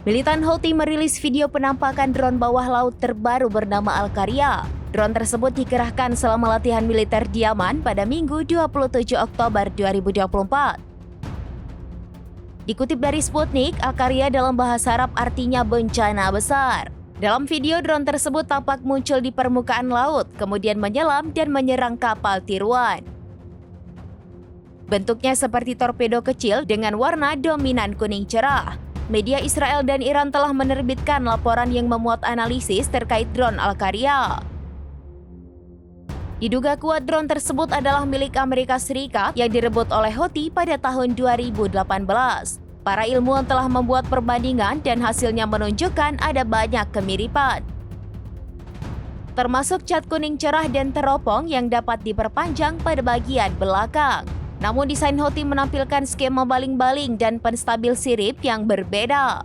Militan Houthi merilis video penampakan drone bawah laut terbaru bernama Al-Qaria. Drone tersebut dikerahkan selama latihan militer di Yaman pada Minggu 27 Oktober 2024. Dikutip dari Sputnik, Al-Qaria dalam bahasa Arab artinya bencana besar. Dalam video, drone tersebut tampak muncul di permukaan laut, kemudian menyelam dan menyerang kapal tiruan. Bentuknya seperti torpedo kecil dengan warna dominan kuning cerah. Media Israel dan Iran telah menerbitkan laporan yang memuat analisis terkait drone Al-Qaria. Diduga kuat drone tersebut adalah milik Amerika Serikat yang direbut oleh Houthi pada tahun 2018. Para ilmuwan telah membuat perbandingan dan hasilnya menunjukkan ada banyak kemiripan. Termasuk cat kuning cerah dan teropong yang dapat diperpanjang pada bagian belakang. Namun desain Houthi menampilkan skema baling-baling dan penstabil sirip yang berbeda.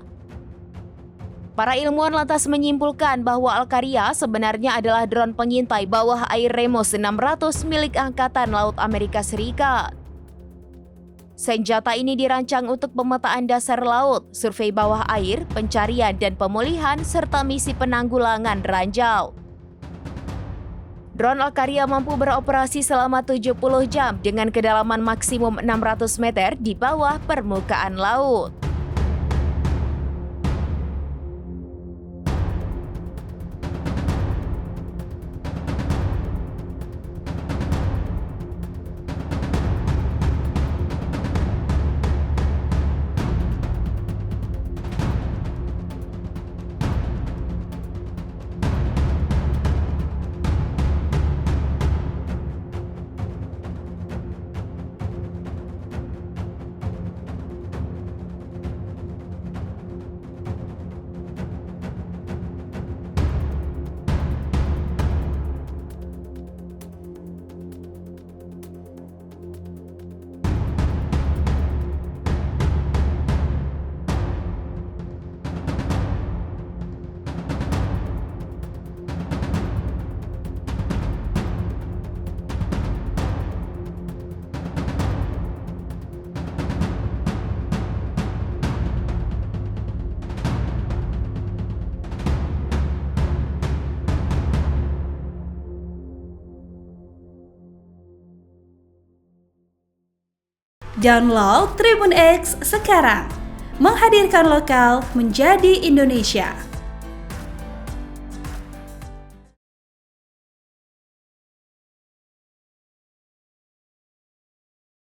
Para ilmuwan lantas menyimpulkan bahwa Al-Qaria sebenarnya adalah drone pengintai bawah air Remos 600 milik Angkatan Laut Amerika Serikat. Senjata ini dirancang untuk pemetaan dasar laut, survei bawah air, pencarian dan pemulihan, serta misi penanggulangan ranjau. Drone Al-Qaria mampu beroperasi selama 70 jam dengan kedalaman maksimum 600 meter di bawah permukaan laut. Download Tribun X sekarang, menghadirkan lokal menjadi Indonesia.